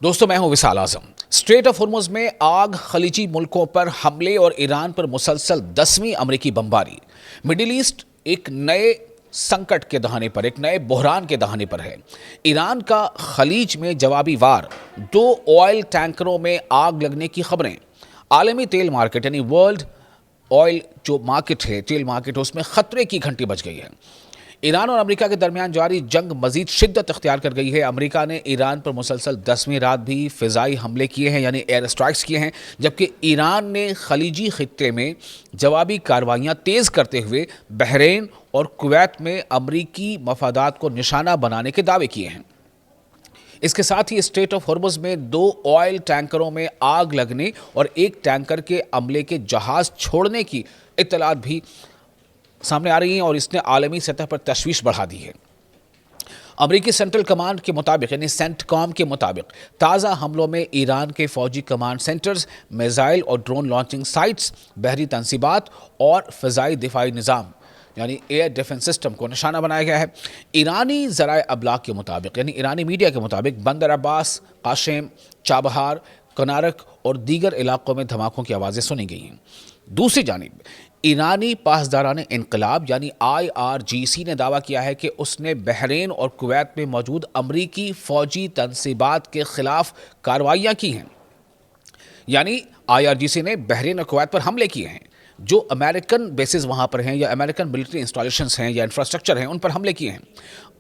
दोस्तों मैं हूं विशाल आजम। स्ट्रेट ऑफ हॉर्मुज़ में आग, खलीजी मुल्कों पर हमले और ईरान पर मुसलसल 10वीं अमेरिकी बमबारी। मिडिल ईस्ट एक नए संकट के दहाने पर, एक नए बहरान के दहाने पर है। ईरान का खलीज में जवाबी वार, 2 ऑयल टैंकरों में आग लगने की खबरें। आलमी तेल मार्केट यानी वर्ल्ड ऑयल जो मार्केट है, तेल मार्केट, उसमें खतरे की घंटी बज गई है। ईरान और अमेरिका के दरमियान जारी जंग मजीद शिद्दत इख्तियार कर गई है। अमेरिका ने ईरान पर मुसलसल 10वीं रात भी फ़िज़ाई हमले किए हैं, यानी एयर स्ट्राइक्स किए हैं, जबकि ईरान ने खलीजी खित्ते में जवाबी कार्रवाइयाँ तेज़ करते हुए बहरीन और कुवैत में अमेरिकी मफादात को निशाना बनाने के दावे किए हैं। इसके साथ ही स्ट्रेट ऑफ हॉर्मुज़ में 2 ऑयल टैंकरों में आग लगने और एक टैंकर के अमले के जहाज़ छोड़ने की इत्तलात भी सामने आ रही हैं और इसने आलमी सतह पर तशवीश बढ़ा दी है। अमेरिकी सेंट्रल कमांड के मुताबिक यानी सेंटकॉम के मुताबिक ताज़ा हमलों में ईरान के फौजी कमांड सेंटर्स, मिसाइल और ड्रोन लॉन्चिंग साइट्स, बहरी तनसीबात और फ़िज़ाई दिफाई निज़ाम यानी एयर डिफेंस सिस्टम को निशाना बनाया गया है। ईरानी ज़राए अबलाग के मुताबिक यानी ईरानी मीडिया के मुताबिक बंदर अब्बास, काशिम, चाबहार, कनारक और दीगर इलाकों में धमाकों की आवाज़ें सुनी गई हैं। दूसरी जानिब ईरानी पासदारान इनकलाब यानी IRGC ने दावा किया है कि उसने बहरीन और कुवैत में मौजूद अमरीकी फ़ौजी तनसीबात के ख़िलाफ़ कार्रवाइयाँ की हैं। यानी IRGC ने बहरीन और कुवैत पर हमले किए हैं। जो अमेरिकन बेसिस वहाँ पर हैं या अमेरिकन मिलिट्री इंस्टॉलेशंस हैं या इंफ्रास्ट्रक्चर हैं, उन पर हमले किए हैं।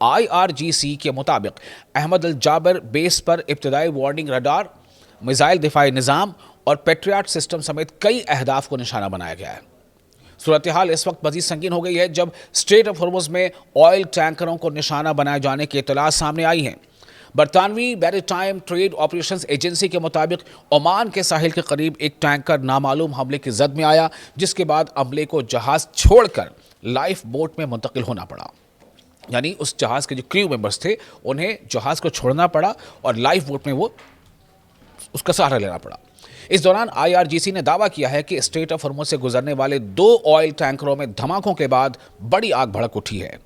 IRGC के मुताबिक अहमद अल जाबर बेस पर इब्तदाई वार्निंग रडार, मिसाइल दिफाई निज़ाम और पेट्रियाट सिस्टम समेत कई अहदाफ को निशाना बनाया गया है। सूरत हाल इस वक्त मजीद संगीन हो गई है जब स्ट्रेट ऑफ हॉर्मुज़ में ऑयल टैंकरों को निशाना बनाए जाने की इत्तला सामने आई हैं। बरतानवी मैरीटाइम ट्रेड ऑपरेशंस एजेंसी के मुताबिक ओमान के साहिल के करीब एक टैंकर नामालूम हमले की जद में आया, जिसके बाद अमले को जहाज़ छोड़कर लाइफ बोट में मुंतकिल होना पड़ा। यानी उस जहाज़ के जो क्रू मेंबर्स थे उन्हें जहाज़ को छोड़ना पड़ा और लाइफ बोट में वो उसका सहारा लेना पड़ा। इस दौरान IRGC ने दावा किया है कि स्ट्रेट ऑफ हॉर्मुज़ से गुजरने वाले 2 ऑयल टैंकरों में धमाकों के बाद बड़ी आग भड़क उठी है।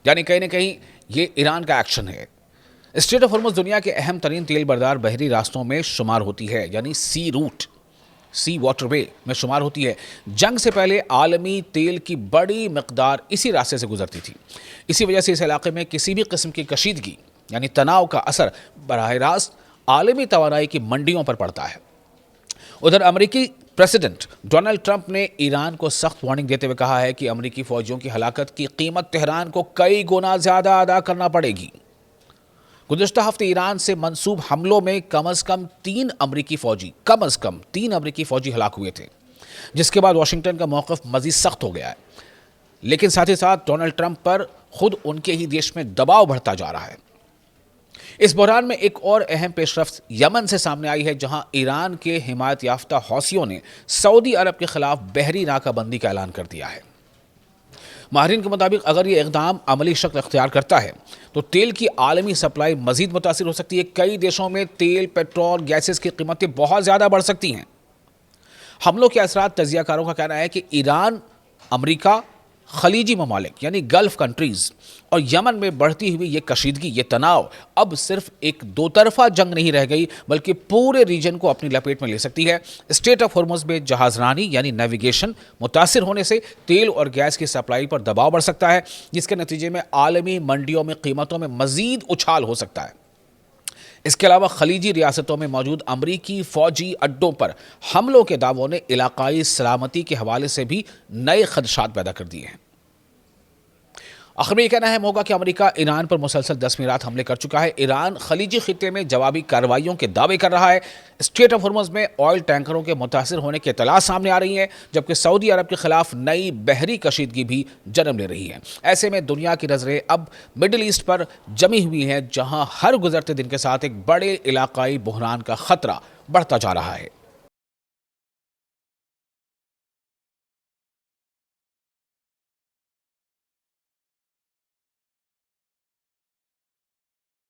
यानी कहीं ना कहीं ये ईरान का एक्शन है। स्ट्रेट ऑफ हॉर्मुज़ दुनिया के अहम तरीन तेल बरदार बहरी रास्तों में शुमार होती है, यानी सी रूट, सी वाटरवे में शुमार होती है। जंग से पहले आलमी तेल की बड़ी मकदार इसी रास्ते से गुजरती थी। इसी वजह से इस इलाके में किसी भी किस्म की कशीदगी यानी तनाव का असर बराह रास्त आलमी तवानाई की मंडियों पर पड़ता है। उधर अमेरिकी प्रेसिडेंट डोनाल्ड ट्रंप ने ईरान को सख्त वार्निंग देते हुए कहा है कि अमेरिकी फौजियों की हलाकत की कीमत तेहरान को कई गुना ज्यादा अदा करना पड़ेगी। गुज़िश्ता हफ्ते ईरान से मंसूब हमलों में कम अज़ कम 3 अमेरिकी फौजी हलाक हुए थे, जिसके बाद वाशिंगटन का मौक़िफ़ मज़ीद सख्त हो गया है। लेकिन साथ ही साथ डोनाल्ड ट्रंप पर खुद उनके ही देश में दबाव बढ़ता जा रहा है। इस बहरान में एक और अहम पेशरफ्त यमन से सामने आई है, जहां ईरान के हिमायत याफ्ता हौसियों ने सऊदी अरब के खिलाफ बहरी नाकाबंदी का ऐलान कर दिया है। माहिरीन के मुताबिक अगर ये इक़दाम अमली शक्ल अख्तियार करता है तो तेल की आलमी सप्लाई मजीद मुतासिर हो सकती है। कई देशों में तेल, पेट्रोल, गैसेस की कीमतें बहुत ज़्यादा बढ़ सकती हैं। हमलों के असरात, तजियाकारों का कहना है कि ईरान, अमरीका, खलीजी ममालिक यानी गल्फ कंट्रीज़ और यमन में बढ़ती हुई ये कशीदगी, ये तनाव अब सिर्फ एक 2 तरफा जंग नहीं रह गई, बल्कि पूरे रीजन को अपनी लपेट में ले सकती है। स्ट्रेट ऑफ हॉर्मुज़ में जहाज़रानी यानी नेविगेशन मुतासिर होने से तेल और गैस की सप्लाई पर दबाव बढ़ सकता है, जिसके नतीजे में आलमी मंडियों में कीमतों में मज़ीद उछाल हो सकता है। इसके अलावा खलीजी रियासतों में मौजूद अमरीकी फ़ौजी अड्डों पर हमलों के दावों ने इलाकाई सलामती के हवाले से भी नए खदशात पैदा कर दिए हैं। आखिर में यह कहना अहम होगा कि अमेरिका ईरान पर मुसलसल 10वीं रात हमले कर चुका है। ईरान खलीजी खित्ते में जवाबी कार्रवाइयों के दावे कर रहा है। स्ट्रेट ऑफ हॉर्मुज़ में ऑयल टैंकरों के मुतासिर होने की इत्तला सामने आ रही है, जबकि सऊदी अरब के खिलाफ नई बहरी कशीदगी भी जन्म ले रही है। ऐसे में दुनिया की नज़रें अब मिडिल ईस्ट पर जमी हुई हैं, जहां हर गुजरते दिन के साथ एक बड़े इलाकाई बहरान का खतरा बढ़ता जा रहा है।